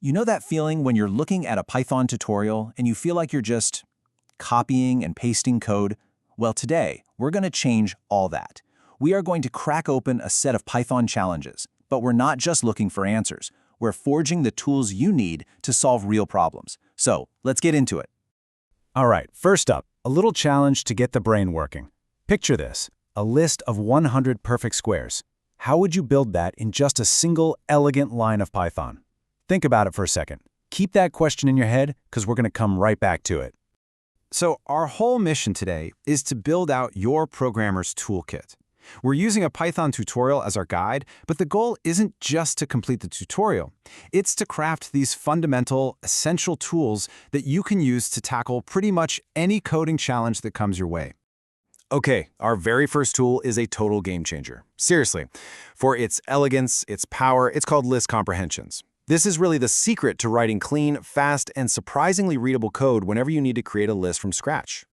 You know that feeling when you're looking at a Python tutorial and you feel like you're just copying and pasting code? Well, today, we're going to change all that. We are going to crack open a set of Python challenges, but we're not just looking for answers. We're forging the tools you need to solve real problems. So, let's get into it. All right, first up, a little challenge to get the brain working. Picture this, a list of 100 perfect squares. How would you build that in just a single elegant line of Python? Think about it for a second. Keep that question in your head, because we're going to come right back to it. So our whole mission today is to build out your programmer's toolkit. We're using a Python tutorial as our guide, but the goal isn't just to complete the tutorial. It's to craft these fundamental, essential tools that you can use to tackle pretty much any coding challenge that comes your way. Okay, our very first tool is a total game changer. Seriously. For its elegance, its power, it's called list comprehensions. This is really the secret to writing clean, fast, and surprisingly readable code whenever you need to create a list from scratch.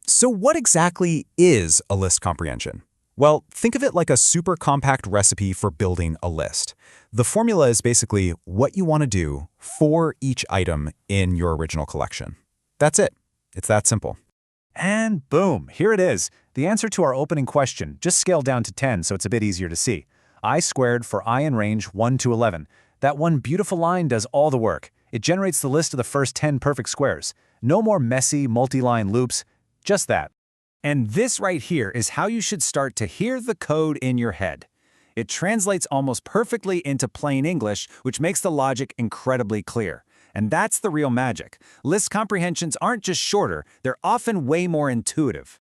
So what exactly is a list comprehension? Well, think of it like a super compact recipe for building a list. The formula is basically what you want to do for each item in your original collection. That's it. It's that simple. And boom, here it is. The answer to our opening question, just scaled down to 10 so it's a bit easier to see. I squared for I in range 1 to 11. That one beautiful line does all the work. It generates the list of the first 10 perfect squares. No more messy, multi-line loops, just that. And this right here is how you should start to hear the code in your head. It translates almost perfectly into plain English, which makes the logic incredibly clear. And that's the real magic. List comprehensions aren't just shorter, they're often way more intuitive.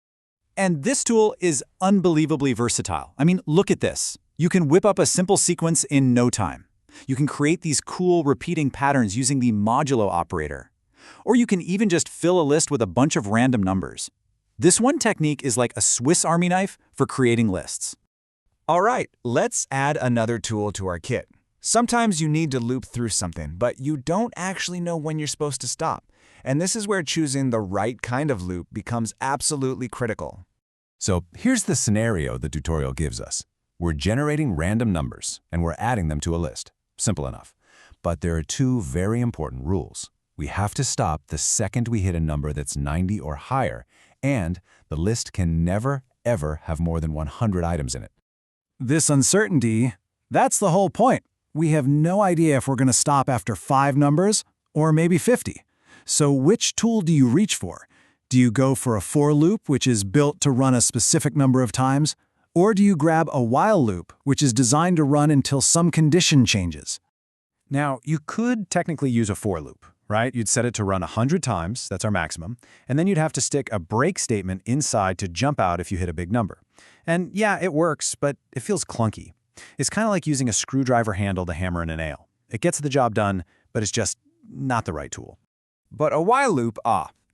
And this tool is unbelievably versatile. I mean, look at this. You can whip up a simple sequence in no time. You can create these cool repeating patterns using the modulo operator. Or you can even just fill a list with a bunch of random numbers. This one technique is like a Swiss Army knife for creating lists. All right, let's add another tool to our kit. Sometimes you need to loop through something, but you don't actually know when you're supposed to stop. And this is where choosing the right kind of loop becomes absolutely critical. So here's the scenario the tutorial gives us. We're generating random numbers, and we're adding them to a list. Simple enough. But there are two very important rules. We have to stop the second we hit a number that's 90 or higher, and the list can never, ever have more than 100 items in it. This uncertainty, that's the whole point. We have no idea if we're going to stop after 5 numbers or maybe 50. So which tool do you reach for? Do you go for a for loop, which is built to run a specific number of times? Or do you grab a while loop, which is designed to run until some condition changes? Now, you could technically use a for loop, right? You'd set it to run 100 times, that's our maximum, and then you'd have to stick a break statement inside to jump out if you hit a big number. And yeah, it works, but it feels clunky. It's kind of like using a screwdriver handle to hammer in a nail. It gets the job done, but it's just not the right tool. But a while loop,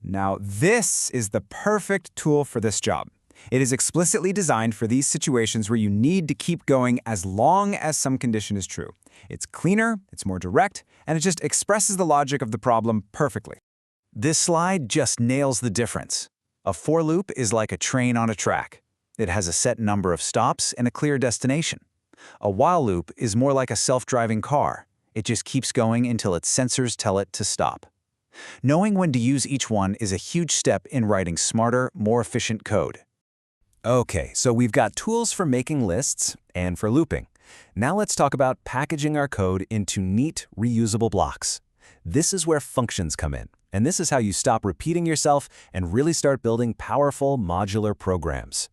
now this is the perfect tool for this job. It is explicitly designed for these situations where you need to keep going as long as some condition is true. It's cleaner, it's more direct, and it just expresses the logic of the problem perfectly. This slide just nails the difference. A for loop is like a train on a track. It has a set number of stops and a clear destination. A while loop is more like a self-driving car. It just keeps going until its sensors tell it to stop. Knowing when to use each one is a huge step in writing smarter, more efficient code. Okay, so we've got tools for making lists and for looping. Now let's talk about packaging our code into neat, reusable blocks. This is where functions come in, and this is how you stop repeating yourself and really start building powerful modular programs.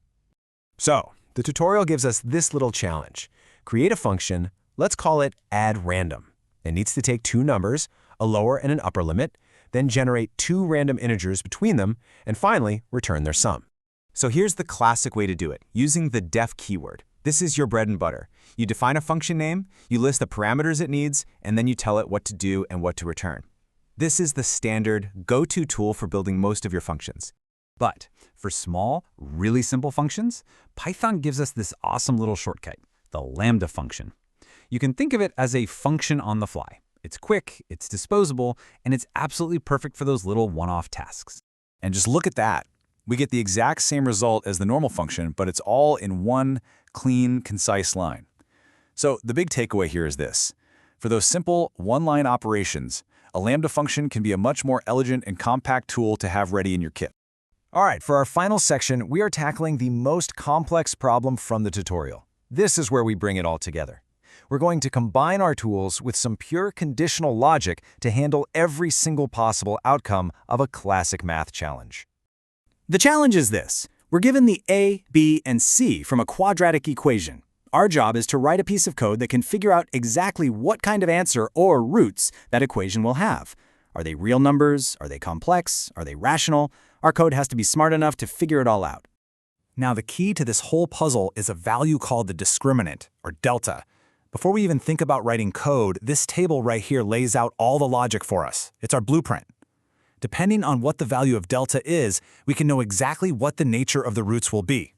So, the tutorial gives us this little challenge. Create a function, let's call it addRandom. It needs to take 2 numbers, a lower and an upper limit, then generate 2 random integers between them, and finally, return their sum. So here's the classic way to do it, using the def keyword. This is your bread and butter. You define a function name, you list the parameters it needs, and then you tell it what to do and what to return. This is the standard go-to tool for building most of your functions. But for small, really simple functions, Python gives us this awesome little shortcut, the lambda function. You can think of it as a function on the fly. It's quick, it's disposable, and it's absolutely perfect for those little one-off tasks. And just look at that. We get the exact same result as the normal function, but it's all in one clean, concise line. So the big takeaway here is this. For those simple, one-line operations, a lambda function can be a much more elegant and compact tool to have ready in your kit. All right, for our final section, we are tackling the most complex problem from the tutorial. This is where we bring it all together. We're going to combine our tools with some pure conditional logic to handle every single possible outcome of a classic math challenge. The challenge is this. We're given the a, b, and c from a quadratic equation. Our job is to write a piece of code that can figure out exactly what kind of answer or roots that equation will have. Are they real numbers? Are they complex? Are they rational? Our code has to be smart enough to figure it all out. Now, the key to this whole puzzle is a value called the discriminant, or delta. Before we even think about writing code, this table right here lays out all the logic for us. It's our blueprint. Depending on what the value of delta is, we can know exactly what the nature of the roots will be.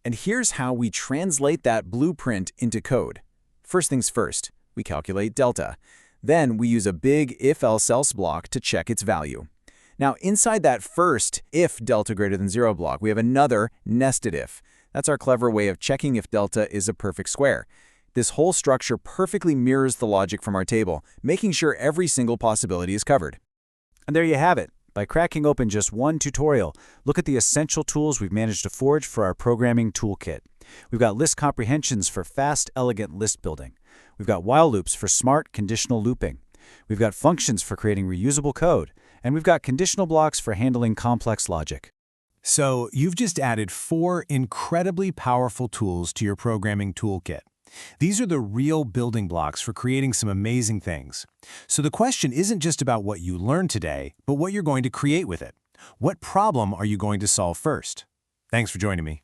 And here's how we translate that blueprint into code. First things first, we calculate delta. Then we use a big if-else-else block to check its value. Now, inside that first if delta greater than 0 block, we have another nested if. That's our clever way of checking if delta is a perfect square. This whole structure perfectly mirrors the logic from our table, making sure every single possibility is covered. And there you have it. By cracking open just one tutorial, look at the essential tools we've managed to forge for our programming toolkit. We've got list comprehensions for fast, elegant list building. We've got while loops for smart, conditional looping. We've got functions for creating reusable code. And we've got conditional blocks for handling complex logic. So you've just added 4 incredibly powerful tools to your programming toolkit. These are the real building blocks for creating some amazing things. So the question isn't just about what you learned today, but what you're going to create with it. What problem are you going to solve first? Thanks for joining me.